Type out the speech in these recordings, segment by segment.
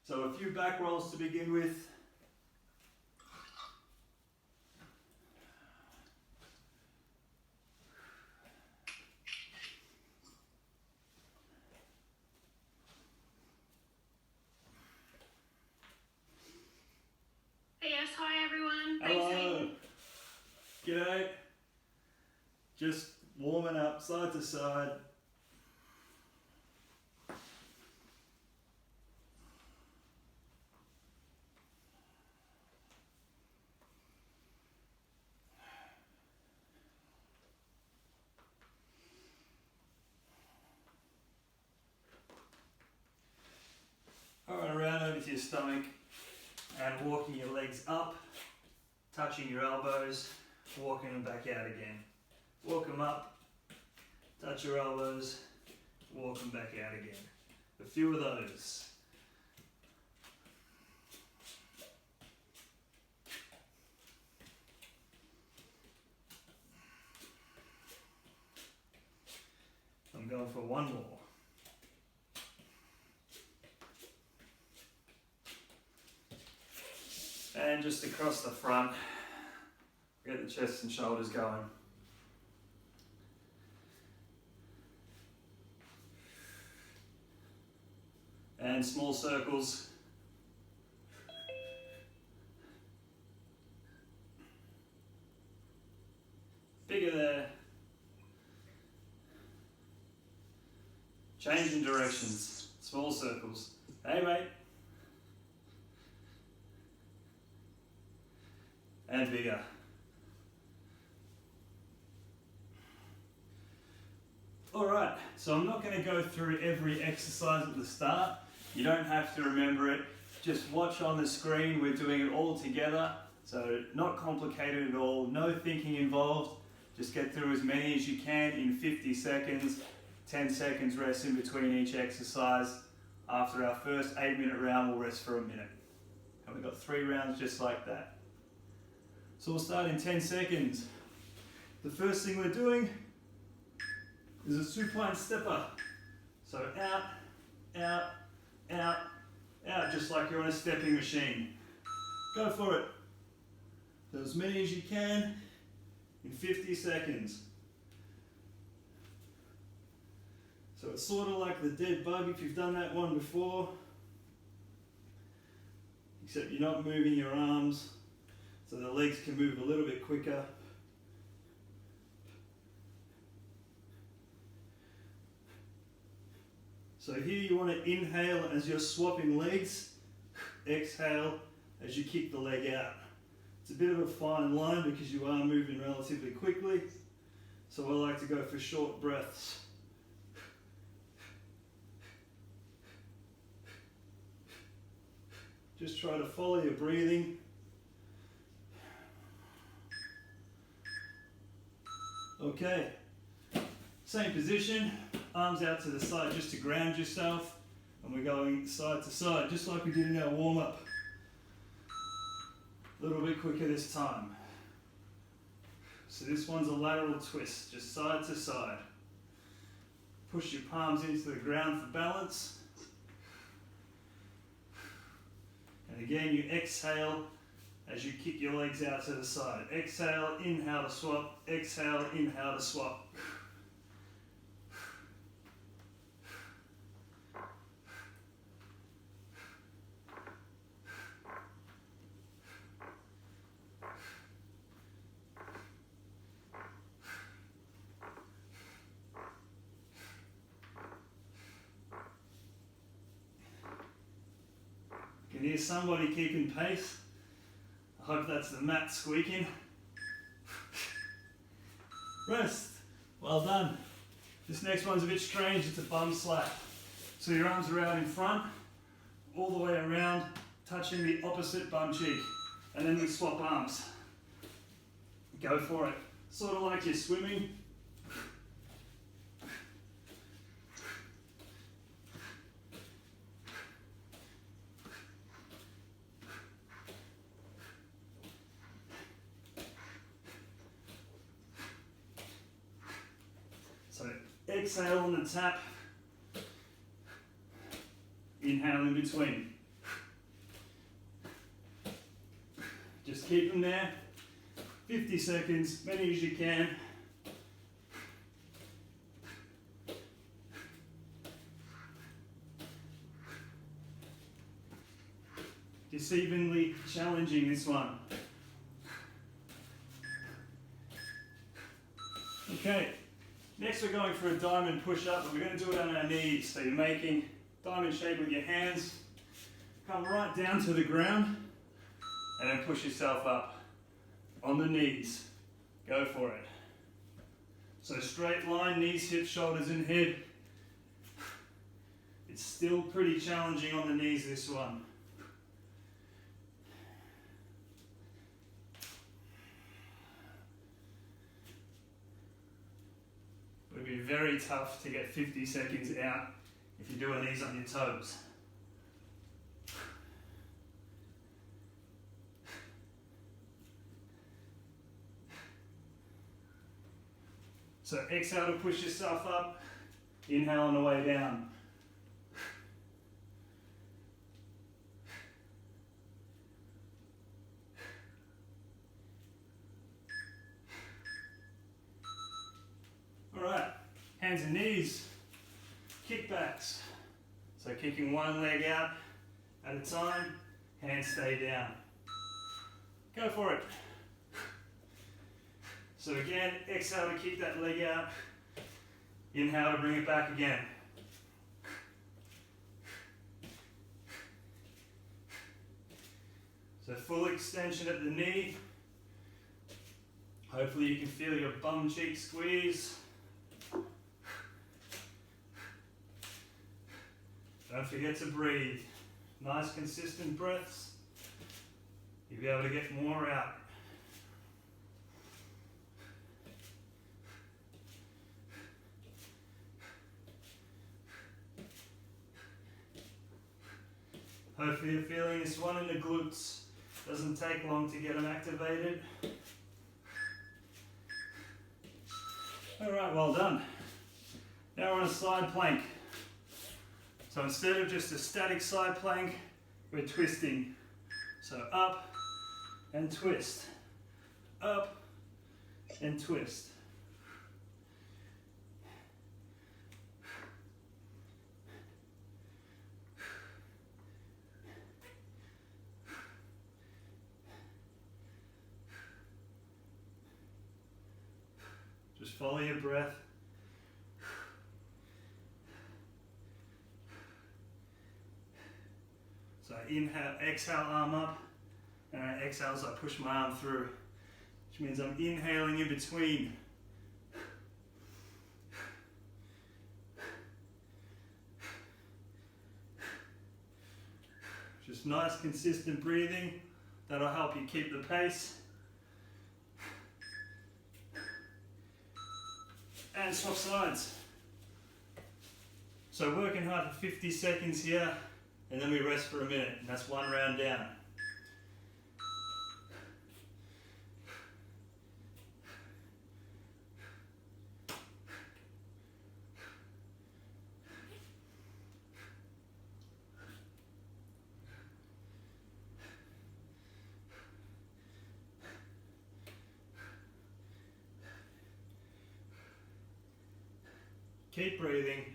So a few back rolls to begin with. Yes, hi everyone. Hello. G'day. Just warming up side to side. Alright, around over to your stomach and walking your legs up, touching your elbows, walking them back out again. Walk them up, touch your elbows, walk them back out again. A few of those. I'm going for one more. And just across the front, get the chest and shoulders going. And small circles. Bigger there. Changing directions. Small circles. Hey mate. And bigger. Alright, so I'm not going to go through every exercise at the start. You don't have to remember it. Just watch on the screen. We're doing it all together. So not complicated at all. No thinking involved. Just get through as many as you can in 50 seconds. 10 seconds rest in between each exercise. After our first 8-minute round, we'll rest for a minute. And we've got 3 rounds just like that. So we'll start in 10 seconds. The first thing we're doing is a supine stepper. So out, out, out, out, just like you're on a stepping machine. Go for it. Do as many as you can in 50 seconds. So it's sort of like the dead bug if you've done that one before, except you're not moving your arms, so the legs can move a little bit quicker. So here you want to inhale as you're swapping legs, exhale as you kick the leg out. It's a bit of a fine line because you are moving relatively quickly, so I like to go for short breaths. Just try to follow your breathing. Okay, same position, arms out to the side just to ground yourself, and we're going side to side just like we did in our warm-up. A little bit quicker this time. So this one's a lateral twist, just side to side. Push your palms into the ground for balance. And again, you exhale as you kick your legs out to the side. Exhale, inhale to swap. Exhale, inhale to swap. You can hear somebody keeping pace. I hope that's the mat squeaking. Rest. Well done. This next one's a bit strange. It's a bum slap. So your arms are out in front, all the way around, touching the opposite bum cheek. And then we swap arms. Go for it. Sort of like you're swimming. So exhale on the tap, inhale in between. Just keep them there. 50 seconds, many as you can. Deceivingly challenging, this one. Okay, next we're going for a diamond push-up, but we're going to do it on our knees. So you're making diamond shape with your hands. Come right down to the ground and then push yourself up on the knees. Go for it. So straight line, knees, hips, shoulders and head. It's still pretty challenging on the knees, this one. It would be very tough to get 50 seconds out if you're doing these on your toes. So exhale to push yourself up, inhale on the way down. Alright, hands and knees, kickbacks. So kicking one leg out at a time, hands stay down. Go for it. So again, exhale to kick that leg out. Inhale to bring it back again. So full extension at the knee. Hopefully you can feel your bum cheek squeeze. Don't forget to breathe. Nice consistent breaths. You'll be able to get more out. Hopefully you're feeling this one in the glutes. Doesn't take long to get them activated. Alright, well done. Now we're on a side plank. So instead of just a static side plank, we're twisting. So up and twist. Up and twist. Just follow your breath. So I inhale, exhale, arm up, and I exhale as I push my arm through, which means I'm inhaling in between. Just nice, consistent breathing. That'll help you keep the pace. And swap sides. So working hard for 50 seconds here, and then we rest for a minute, and that's one round down. Keep breathing.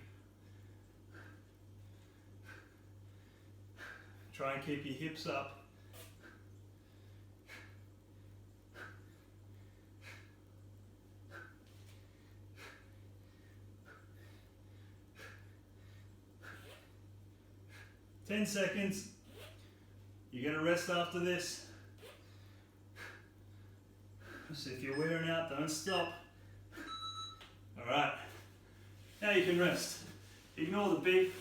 Try and keep your hips up. Ten seconds. You're gonna rest after this. So if you're wearing out, don't stop. All right. Now you can rest. Ignore the beep.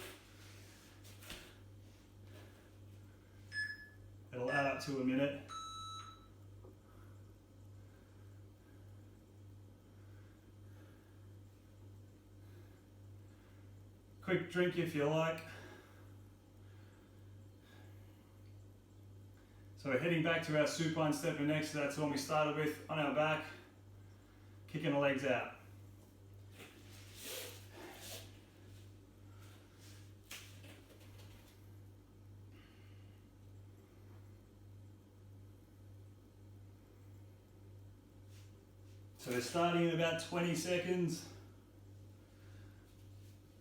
It'll add up to a minute. Quick drink if you like. So we're heading back to our supine stepper next. That's the one we started with, on our back, kicking the legs out. So we're starting in about 20 seconds.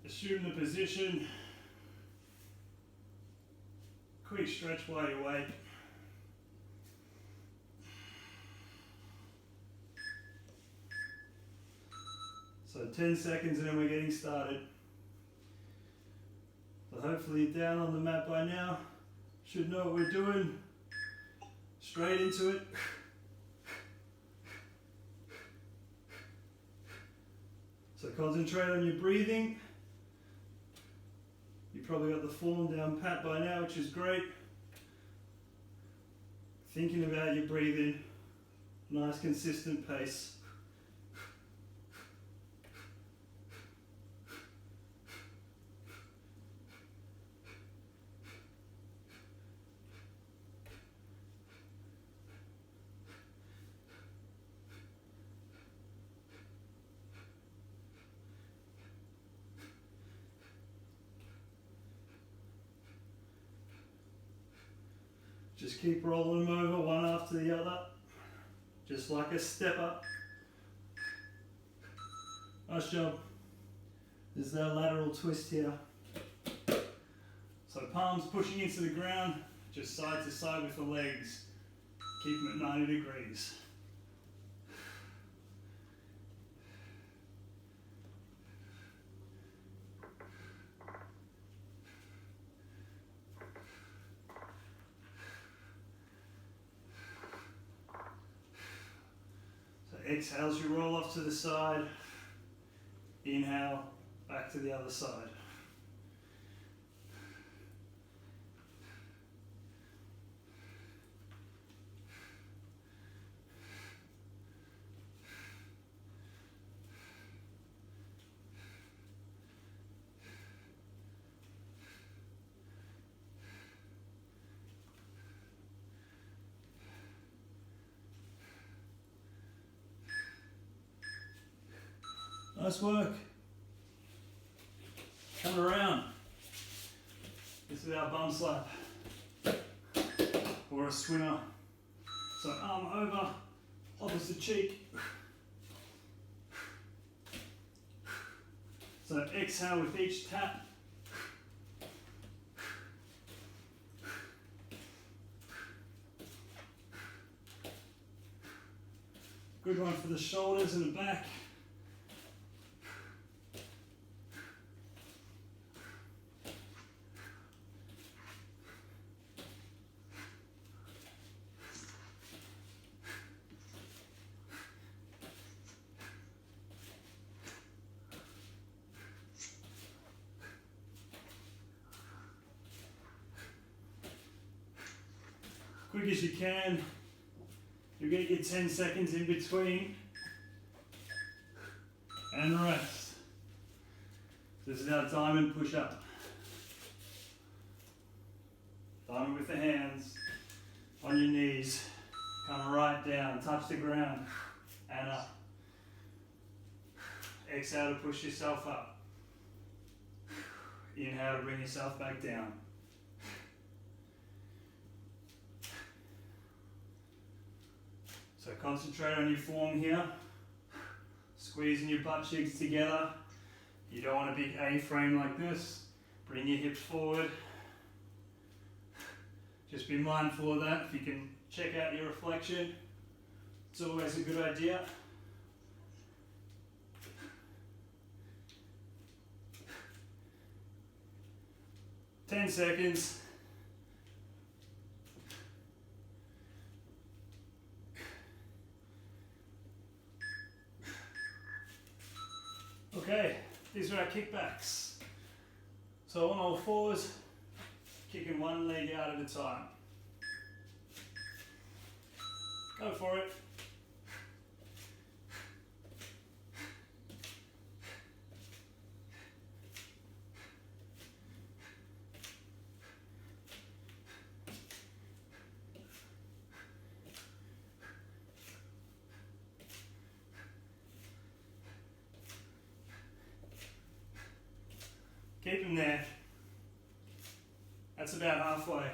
Assume the position. Quick stretch while you wait. So 10 seconds and then we're getting started. So hopefully you're down on the mat by now. Should know what we're doing. Straight into it. So concentrate on your breathing. You've probably got the form down pat by now, which is great. Thinking about your breathing. Nice consistent pace. Just keep rolling them over one after the other, just like a stepper. Nice job. There's that lateral twist here. So palms pushing into the ground, just side to side with the legs. Keep them at 90 degrees. Exhale as you roll off to the side. Inhale, back to the other side. Nice work. Come around. This is our bum slap or a swimmer. So arm over, opposite cheek. So exhale with each tap. Good one for the shoulders and the back. Quick as you can. You get your 10 seconds in between and rest. This is our diamond push-up. Diamond with the hands on your knees. Come right down, touch the ground and up. Exhale to push yourself up. Inhale to bring yourself back down. So concentrate on your form here. Squeezing your butt cheeks together. You don't want a big A-frame like this. Bring your hips forward. Just be mindful of that. If you can check out your reflection, it's always a good idea. Ten seconds. Okay, these are our kickbacks. So on all fours, kicking one leg out at a time. Go for it. Keep them there. That's about halfway.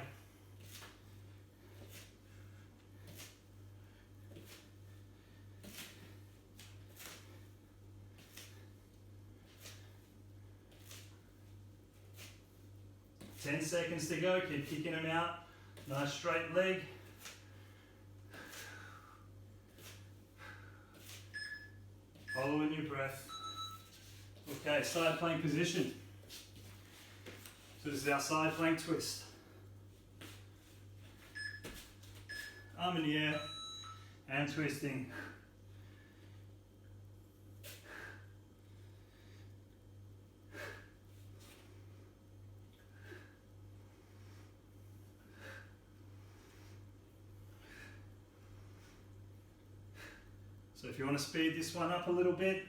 10 seconds to go, keep kicking them out. Nice straight leg. Following your breath. Okay, side plank position. So this is our side plank twist. Arm in the air and twisting. So if you want to speed this one up a little bit,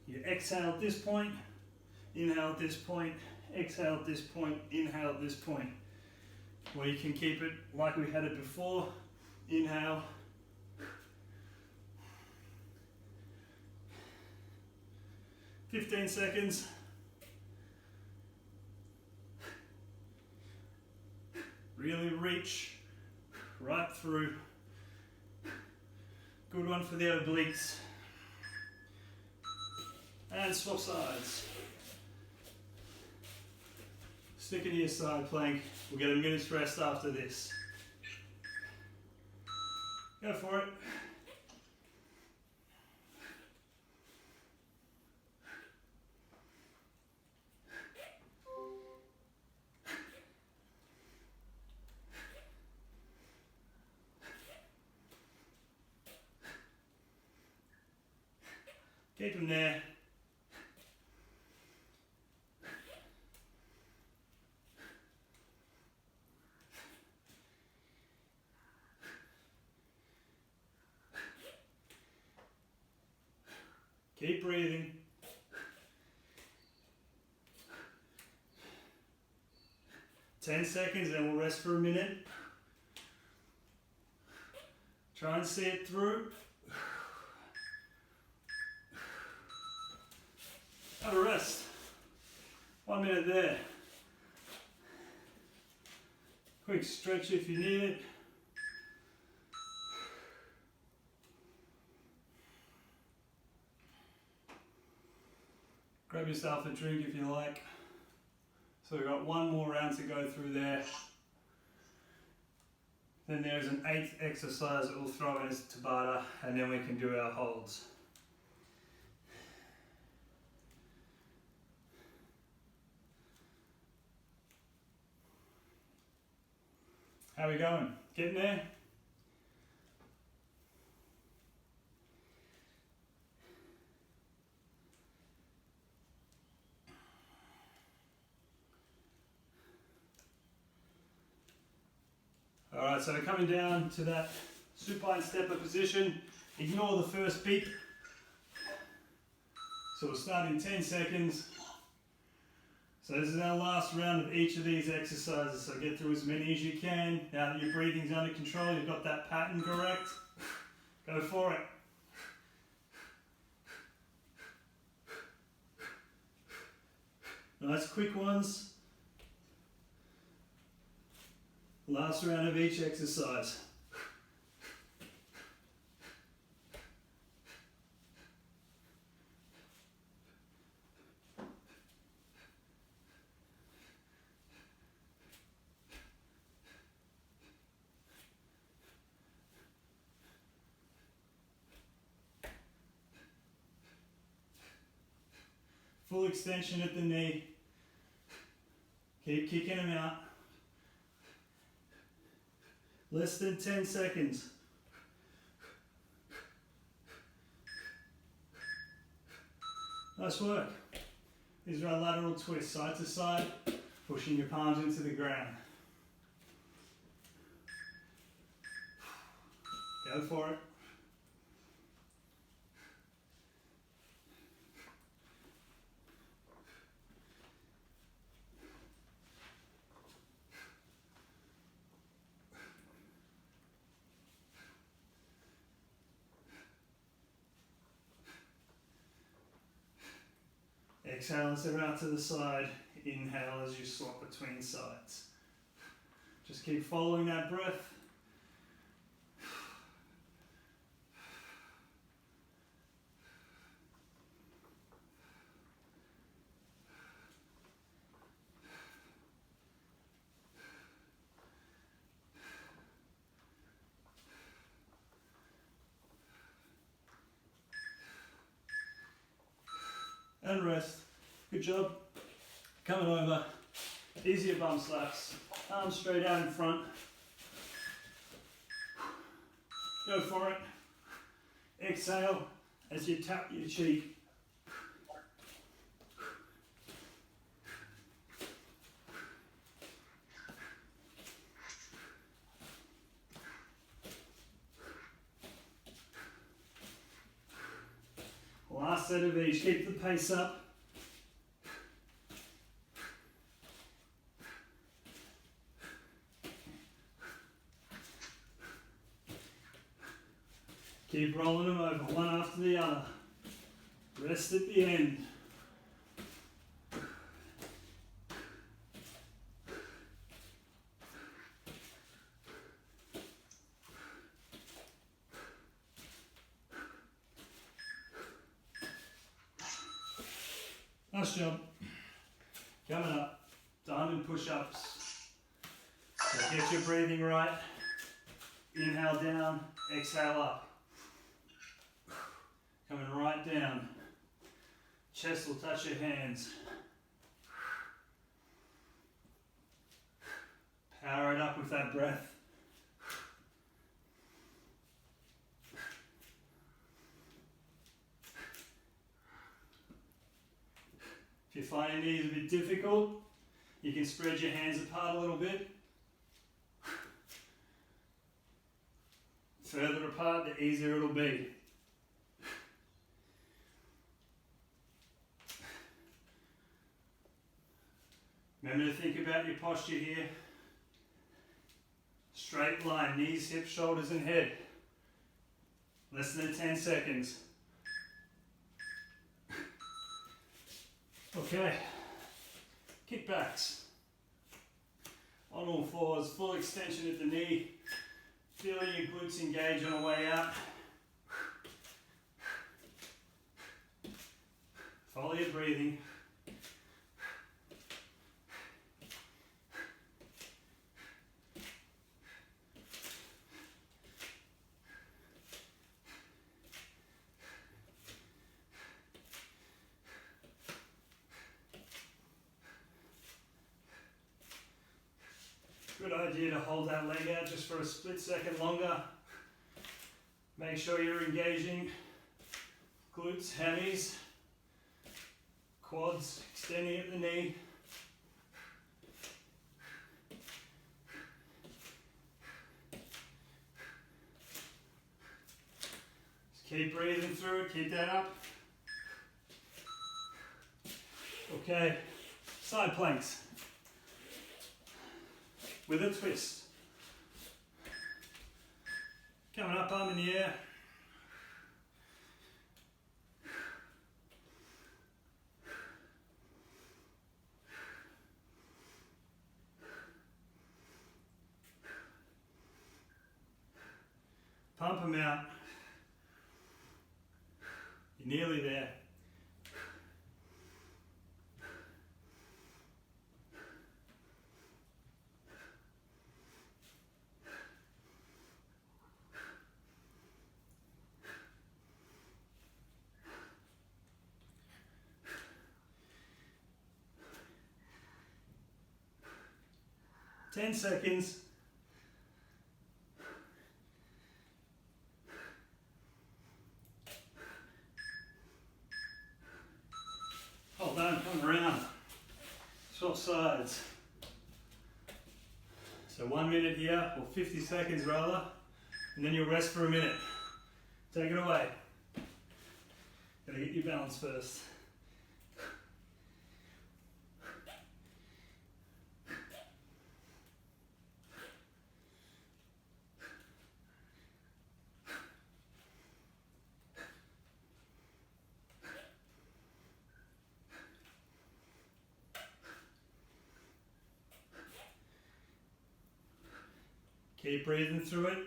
you exhale at this point, inhale at this point, exhale at this point, inhale at this point. Or you can keep it like we had it before. Inhale. 15 seconds. Really reach right through. Good one for the obliques. And swap sides. Stick it to your side plank. We'll get a minute's rest after this. Go for it. Keep them there. Keep breathing. Ten seconds, then we'll rest for a minute. Try and see it through. Have a rest. 1 minute there. Quick stretch if you need it. Grab yourself a drink if you like. So we've got one more round to go through there. Then there's an 8th exercise that we'll throw in as Tabata, and then we can do our holds. How are we going? Getting there? Alright, so we're coming down to that supine stepper position. Ignore the first beat. So we'll start in 10 seconds. So this is our last round of each of these exercises, so get through as many as you can. Now that your breathing's under control, you've got that pattern correct, go for it. Nice quick ones. Last round of each exercise. Full extension at the knee. Keep kicking them out. Less than 10 seconds. Nice work. These are our lateral twists, side to side, pushing your palms into the ground. Go for it. Exhale and step out to the side. Inhale as you swap between sides. Just keep following that breath. and rest. Good job. Coming over. Easier bum slaps. Arms straight out in front. Go for it. Exhale as you tap your cheek. Last set of each. Keep the pace up. Keep rolling them over, one after the other. Rest at the end. Nice job. Coming up, diamond push-ups. So get your breathing right. Inhale down, exhale up. Coming right down. Chest will touch your hands. Power it up with that breath. If you're finding these a bit difficult, you can spread your hands apart a little bit. Further apart, the easier it'll be. Remember to think about your posture here. Straight line, knees, hips, shoulders and head. Less than 10 seconds. Okay, kickbacks. On all fours, full extension at the knee. Feeling your glutes engage on the way out. Follow your breathing. Good idea to hold that leg out just for a split second longer. Make sure you're engaging glutes, hammies, quads, extending at the knee. Just keep breathing through it, keep that up. Okay, side planks with a twist. Coming up, arm in the air. Pump them out. You're nearly there. Ten seconds. Hold on, come around. Swap sides. So 1 minute here, or 50 seconds rather, and then you'll rest for a minute. Take it away. Gotta get your balance first. Keep breathing through it.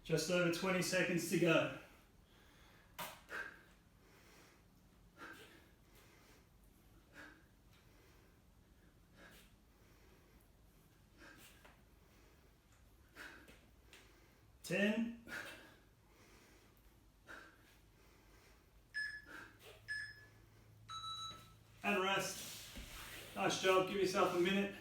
Just over 20 seconds to go. Ten. 9. Nice job, give yourself a minute.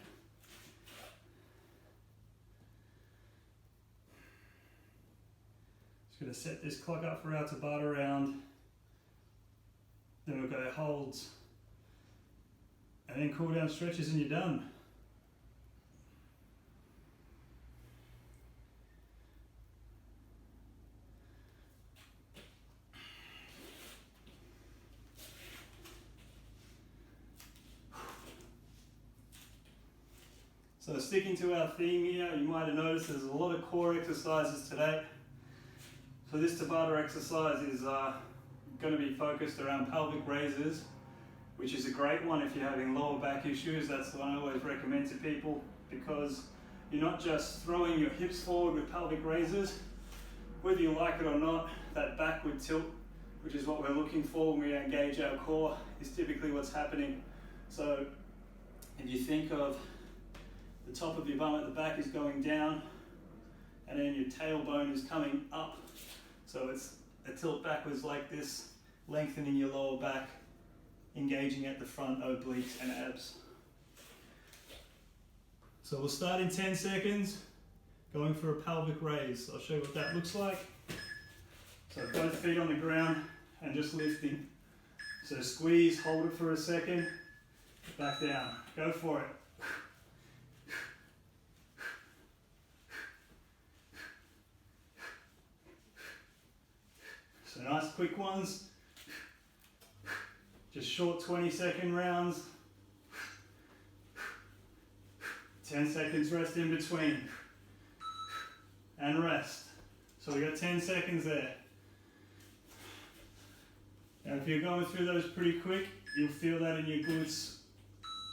Just going to set this clock up for our Tabata round. Then we'll go holds. And then cool down stretches and you're done. So sticking to our theme here, you might have noticed there's a lot of core exercises today. So this Tabata exercise is going to be focused around pelvic raises, which is a great one if you're having lower back issues. That's the one I always recommend to people, because you're not just throwing your hips forward with pelvic raises. Whether you like it or not, that backward tilt, which is what we're looking for when we engage our core, is typically what's happening. So if you think of the top of your bum at the back is going down, and then your tailbone is coming up. So it's a tilt backwards like this, lengthening your lower back, engaging at the front obliques and abs. So we'll start in 10 seconds, going for a pelvic raise. I'll show you what that looks like. So both feet on the ground and just lifting. So squeeze, hold it for a second, back down. Go for it. So nice quick ones, just short 20-second rounds, 10 seconds rest in between, and rest. So we got 10 seconds there. Now if you're going through those pretty quick, you'll feel that in your glutes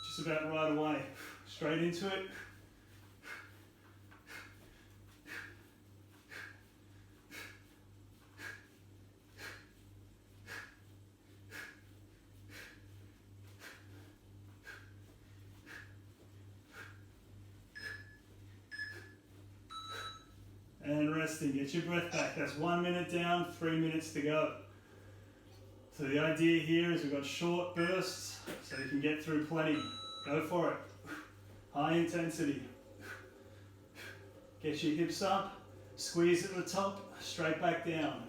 just about right away. Straight into it. And resting, get your breath back. That's 1 minute down, 3 minutes to go. So the idea here is we've got short bursts, so you can get through plenty. Go for it. High intensity. Get your hips up, squeeze at the top, straight back down.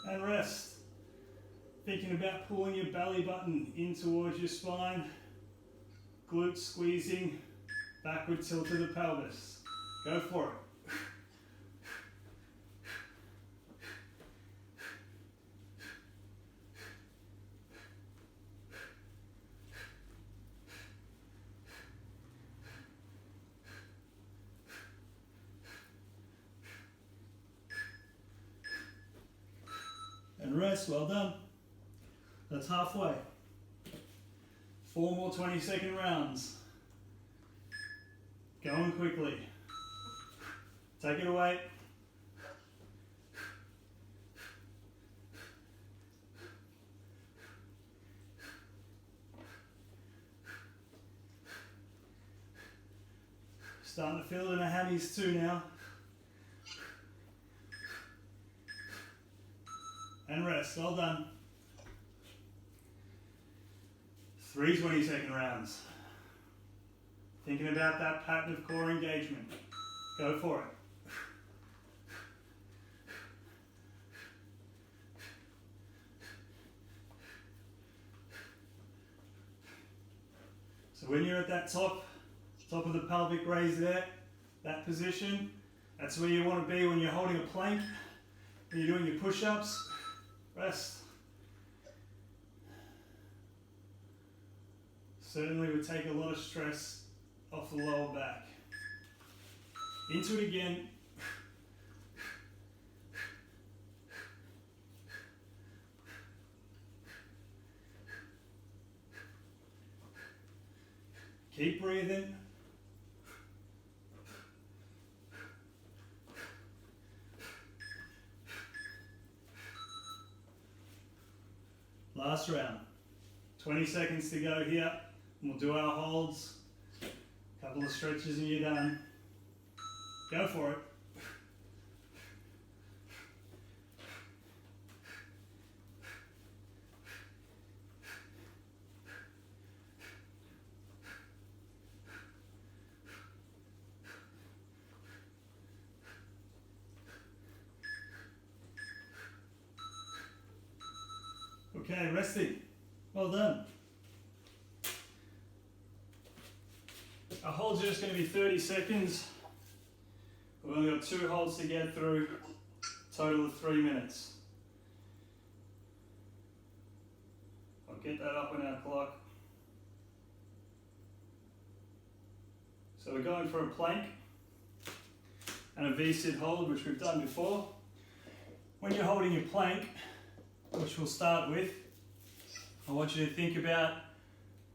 And rest. Thinking about pulling your belly button in towards your spine, glutes squeezing, backward tilt to the pelvis. Go for it. And rest, well done. That's halfway. 4 more 20-second rounds. Going quickly. Take it away. Starting to feel it in the hammies too now. And rest, well done. 3 20-second rounds. Thinking about that pattern of core engagement. Go for it. So when you're at that top of the pelvic raise there, that position, that's where you want to be when you're holding a plank, when you're doing your push-ups. Rest. Certainly would take a lot of stress off the lower back. Into it again. Keep breathing. Last round. 20 seconds to go here. We'll do our holds, a couple of stretches and you're done. Go for it. Okay, resting. Well done. Our holds are just going to be 30 seconds. We've only got 2 holds to get through, total of 3 minutes. I'll get that up on our clock. So we're going for a plank and a V-sit hold, which we've done before. When you're holding your plank, which we'll start with, I want you to think about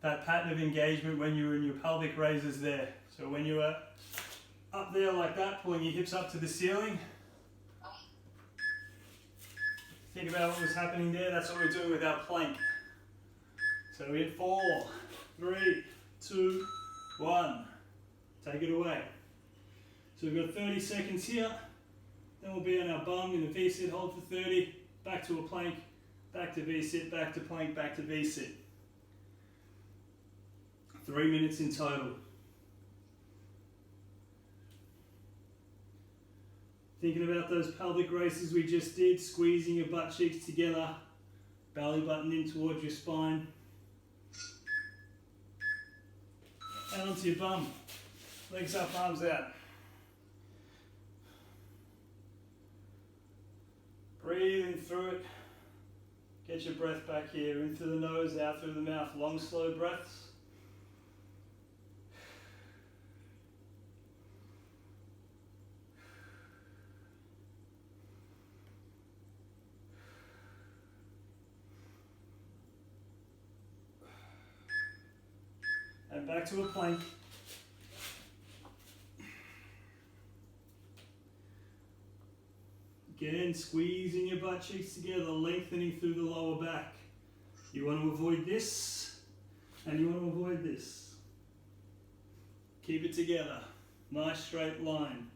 that pattern of engagement when you were in your pelvic raises there. So when you were up there like that, pulling your hips up to the ceiling, think about what was happening there. That's what we're doing with our plank. So we hit 4, 3, 2, 1. Take it away. So we've got 30 seconds here. Then we'll be on our bum in a V-sit hold for 30. Back to a plank, back to V-sit, back to plank, back to V-sit. 3 minutes in total. Thinking about those pelvic raises we just did, squeezing your butt cheeks together, belly button in towards your spine. And onto your bum. Legs up, arms out. Breathing through it. Get your breath back here, in through the nose, out through the mouth. Long, slow breaths. And back to a plank. Again, squeezing your butt cheeks together, lengthening through the lower back. You want to avoid this, and you want to avoid this. Keep it together. Nice straight line.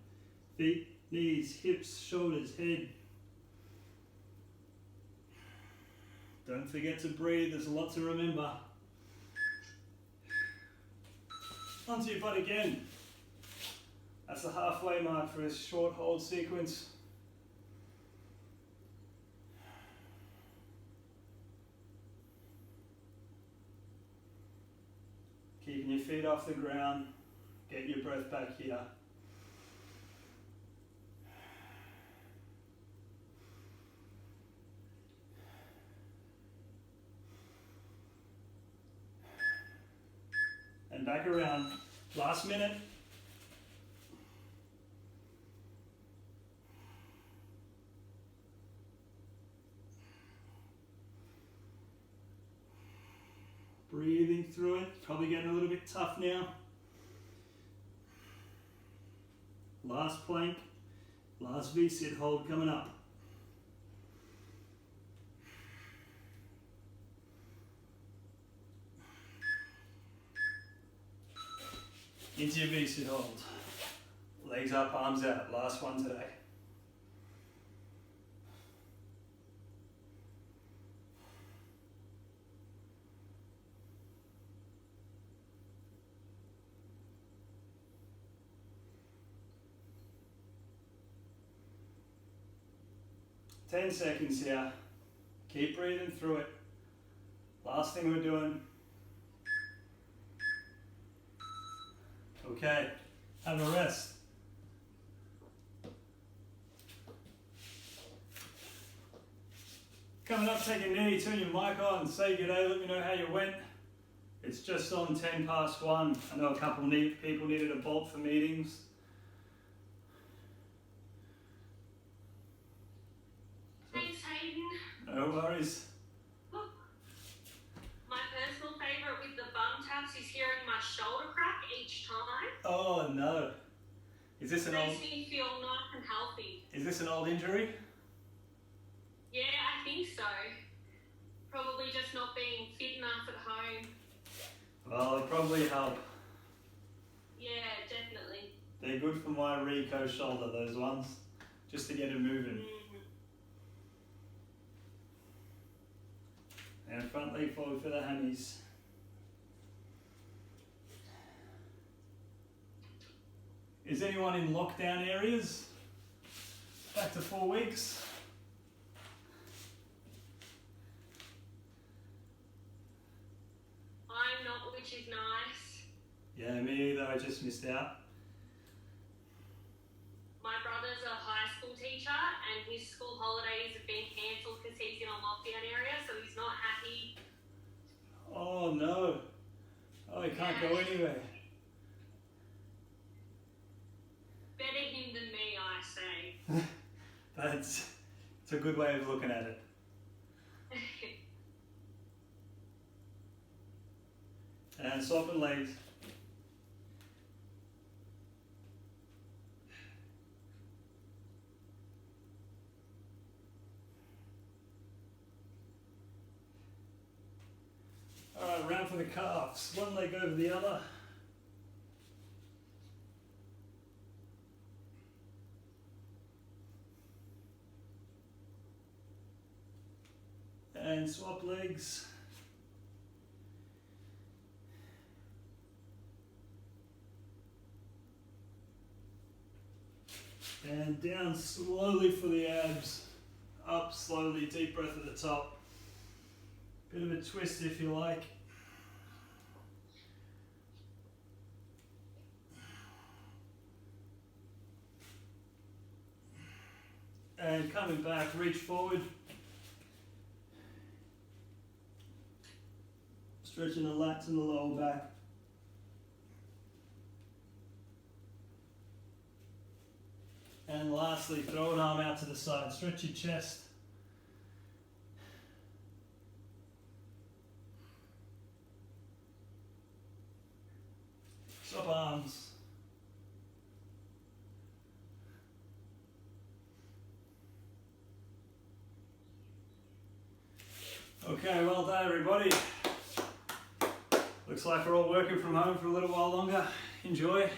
Feet, knees, hips, shoulders, head. Don't forget to breathe, there's a lot to remember. Onto your butt again. That's the halfway mark for a short hold sequence. Keeping your feet off the ground, get your breath back here. And back around. Last minute. Breathing through it, probably getting a little bit tough now. Last plank, last V-sit hold coming up. Into your V-sit hold. Legs up, arms out. Last one today. Ten seconds here. Keep breathing through it. Last thing we're doing. Okay, have a rest. Coming up, take a knee, turn your mic on, say good day, let me know how you went. It's just on 10 past 1. I know a couple people needed a bolt for meetings. Thanks, Hayden. No worries. Look, my personal favourite with the bum taps is hearing my shoulder crack each time. Oh no. Is this an old... Makes me feel nice and healthy. Is this an old injury? Yeah, I think so. Probably just not being fit enough at home. Well, it'll probably help. Yeah, definitely. They're good for my Rico shoulder, those ones, just to get it moving. And front leg forward for the hammies. Is anyone in lockdown areas? Back to 4 weeks? I'm not, which is nice. Yeah, me either, I just missed out. My brother's a high school teacher and his school holidays have been cancelled because he's in a lockdown area, so he's not happy. Oh no. Oh, he can't go anywhere. Better him than me, I say. It's a good way of looking at it. And soften legs. Alright, round for the calves. One leg over the other. And swap legs. And down slowly for the abs. Up slowly, deep breath at the top. Bit of a twist if you like. And coming back, reach forward. Stretching the lats and the lower back. And lastly, throw an arm out to the side. Stretch your chest. Swap arms. Okay, well done everybody. Looks like we're all working from home for a little while longer. Enjoy.